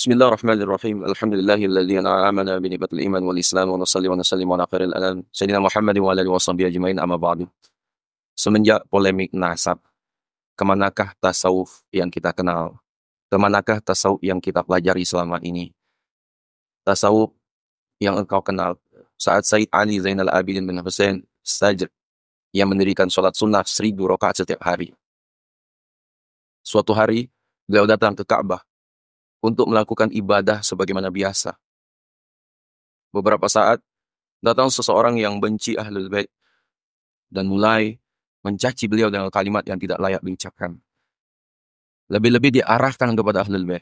Bismillahirrahmanirrahim. Alhamdulillahilladzi an'amana bi ni'matil iman wal islam wa nusalli wa nusallimu ala khairil anam sayyidina Muhammadin wa ala alihi washabihi ajmain amma ba'du. Semenjak polemik nasab, kemanakah tasawuf yang kita kenal? Kemanakah tasawuf yang kita pelajari selama ini? Tasawuf yang engkau kenal saat Sayyid Ali Zainal Abidin bin Hussein Sajr yang mendirikan sholat sunnah 1000 rakaat setiap hari. Suatu hari, beliau datang ke Ka'bah untuk melakukan ibadah sebagaimana biasa. Beberapa saat, datang seseorang yang benci Ahlul Bait dan mulai mencaci beliau dengan kalimat yang tidak layak diucapkan. Lebih-lebih diarahkan kepada Ahlul Bait.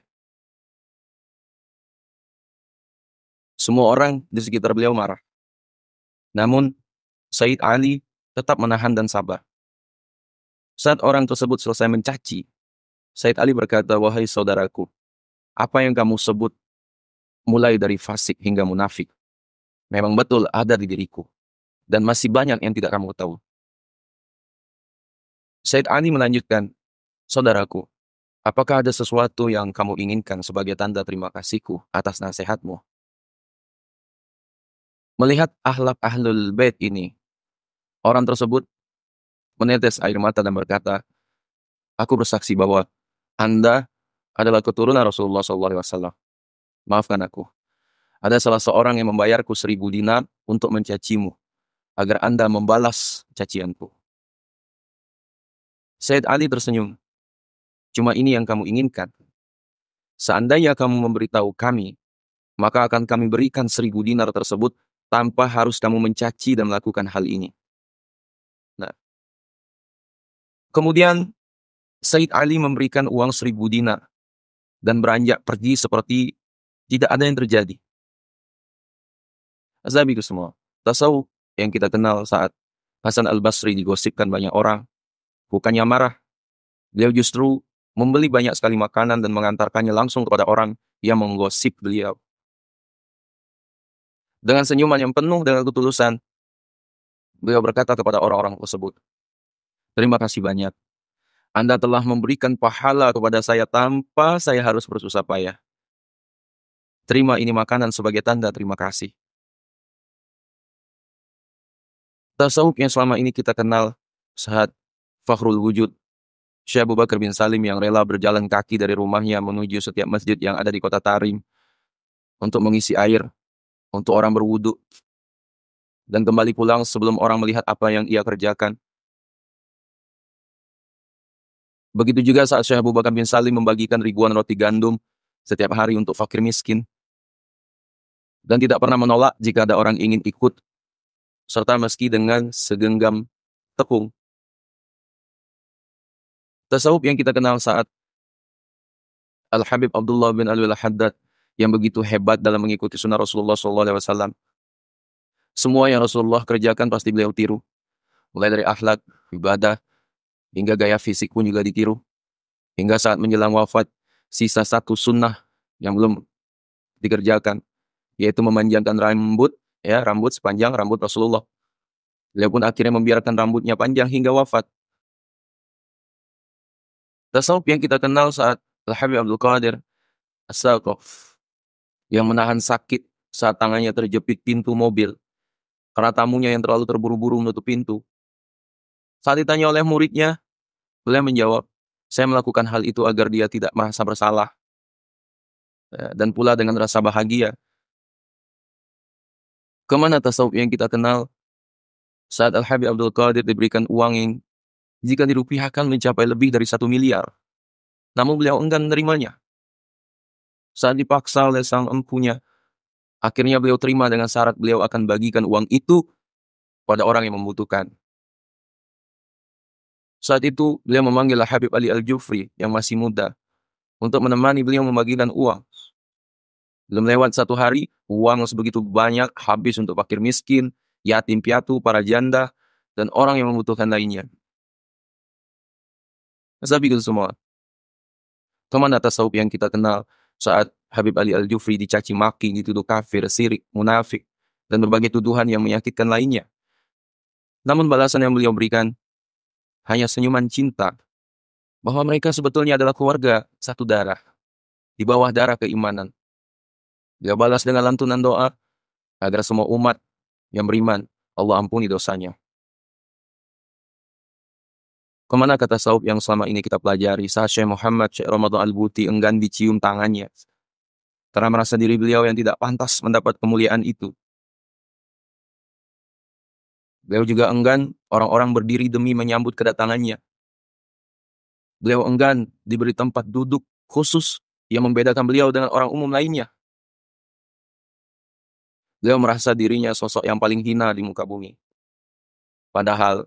Semua orang di sekitar beliau marah. Namun, Sayyid Ali tetap menahan dan sabar. Saat orang tersebut selesai mencaci, Sayyid Ali berkata, "Wahai saudaraku, apa yang kamu sebut mulai dari fasik hingga munafik, memang betul ada di diriku. Dan masih banyak yang tidak kamu tahu." Sayyid Ali melanjutkan, "Saudaraku, apakah ada sesuatu yang kamu inginkan sebagai tanda terima kasihku atas nasihatmu?" Melihat akhlak Ahlul Bait ini, orang tersebut menetes air mata dan berkata, "Aku bersaksi bahwa Anda adalah keturunan Rasulullah SAW. Maafkan aku. Ada salah seorang yang membayarku 1000 dinar untuk mencacimu, agar Anda membalas cacianku." Sayyid Ali tersenyum. "Cuma ini yang kamu inginkan? Seandainya kamu memberitahu kami, maka akan kami berikan 1000 dinar tersebut tanpa harus kamu mencaci dan melakukan hal ini." Nah, kemudian Sayyid Ali memberikan uang 1000 dinar dan beranjak pergi seperti tidak ada yang terjadi. Azabiku semua, tasawuf yang kita kenal saat Hasan al-Basri digosipkan banyak orang, bukannya marah, beliau justru membeli banyak sekali makanan dan mengantarkannya langsung kepada orang yang menggosip beliau. Dengan senyuman yang penuh dengan ketulusan, beliau berkata kepada orang-orang tersebut, "Terima kasih banyak. Anda telah memberikan pahala kepada saya tanpa saya harus bersusah payah. Terima ini makanan sebagai tanda terima kasih." Tasawuf yang selama ini kita kenal saat Fakhrul Wujud, Syekh Abu Bakar bin Salim yang rela berjalan kaki dari rumahnya menuju setiap masjid yang ada di kota Tarim untuk mengisi air, untuk orang berwudu, dan kembali pulang sebelum orang melihat apa yang ia kerjakan. Begitu juga saat Syekh Abu Bakar bin Salim membagikan ribuan roti gandum setiap hari untuk fakir miskin, dan tidak pernah menolak jika ada orang ingin ikut, serta meski dengan segenggam tepung. Tasawuf yang kita kenal saat Al-Habib Abdullah bin Alwi Al-Haddad yang begitu hebat dalam mengikuti sunnah Rasulullah SAW. Semua yang Rasulullah kerjakan pasti beliau tiru. Mulai dari akhlak, ibadah, hingga gaya fisik pun juga ditiru. Hingga saat menjelang wafat, sisa satu sunnah yang belum dikerjakan, yaitu memanjangkan rambut, rambut sepanjang rambut Rasulullah. Beliau pun akhirnya membiarkan rambutnya panjang hingga wafat. Tasawuf yang kita kenal saat Al-Habib Abdul Qadir As-Saqaf yang menahan sakit saat tangannya terjepit pintu mobil karena tamunya yang terlalu terburu-buru menutup pintu. Saat ditanya oleh muridnya, beliau menjawab, "Saya melakukan hal itu agar dia tidak merasa bersalah, dan pula dengan rasa bahagia." Kemana tasawuf yang kita kenal saat Al-Habib Abdul Qadir diberikan uang yang jika dirupiahkan mencapai lebih dari 1 miliar. Namun beliau enggan menerimanya. Saat dipaksa oleh sang empunya, akhirnya beliau terima dengan syarat beliau akan bagikan uang itu pada orang yang membutuhkan. Saat itu, beliau memanggil Habib Ali Al-Jufri yang masih muda untuk menemani beliau membagikan uang. Belum lewat 1 hari, uang sebegitu banyak habis untuk fakir miskin, yatim piatu, para janda, dan orang yang membutuhkan lainnya. Azabiku semua, kemana tasawuf yang kita kenal saat Habib Ali Al-Jufri dicaci maki, dituduh kafir, syirik, munafik, dan berbagai tuduhan yang menyakitkan lainnya. Namun balasan yang beliau berikan hanya senyuman cinta, bahwa mereka sebetulnya adalah keluarga satu darah. di bawah darah keimanan. Beliau balas dengan lantunan doa agar semua umat yang beriman Allah ampuni dosanya. Kemana kata tasawuf yang selama ini kita pelajari saat Syekh Muhammad Syekh Ramadan Al-Buti enggan dicium tangannya karena merasa diri beliau yang tidak pantas mendapat kemuliaan itu. Beliau juga enggan orang-orang berdiri demi menyambut kedatangannya. Beliau enggan diberi tempat duduk khusus yang membedakan beliau dengan orang umum lainnya. Beliau merasa dirinya sosok yang paling hina di muka bumi. Padahal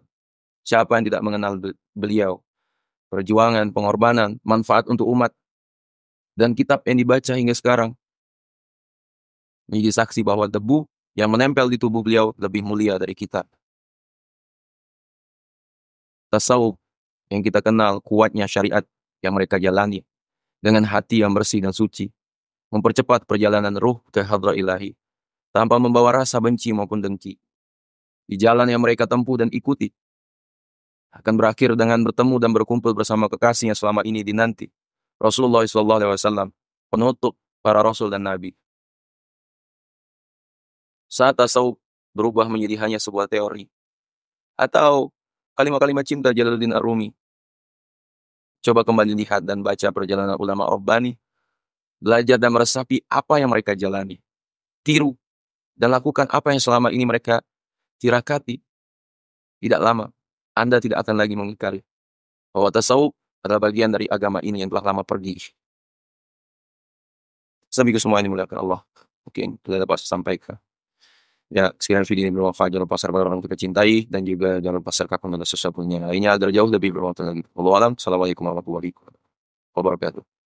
siapa yang tidak mengenal beliau? Perjuangan, pengorbanan, manfaat untuk umat, dan kitab yang dibaca hingga sekarang menjadi saksi bahwa debu yang menempel di tubuh beliau lebih mulia dari kitab. Tasawuf yang kita kenal kuatnya syariat yang mereka jalani dengan hati yang bersih dan suci, mempercepat perjalanan ruh ke hadrat ilahi tanpa membawa rasa benci maupun dengki. Di jalan yang mereka tempuh dan ikuti akan berakhir dengan bertemu dan berkumpul bersama kekasihnya selama ini dinanti, Rasulullah SAW, penutup para rasul dan nabi. Saat tasawuf berubah menjadi hanya sebuah teori atau kalimat-kalimat cinta Jalaluddin Ar-Rumi, coba kembali lihat dan baca perjalanan ulama Rabbani, belajar dan meresapi apa yang mereka jalani, tiru dan lakukan apa yang selama ini mereka tirakati. Tidak lama, Anda tidak akan lagi mengingkari bahwa tasawuf adalah bagian dari agama ini yang telah lama pergi. Sabiku semua ini dimuliakan Allah. Mungkin sudah dapat saya sampaikan. Ya, sekiranya video ini bermanfaat, jangan lupa share pada orang yang kita cintai, dan juga jangan lupa share kepada sesuatu lainnya agar jauh lebih bermanfaat lagi. Wallahu a'lam. Assalamualaikum warahmatullahi wabarakatuh.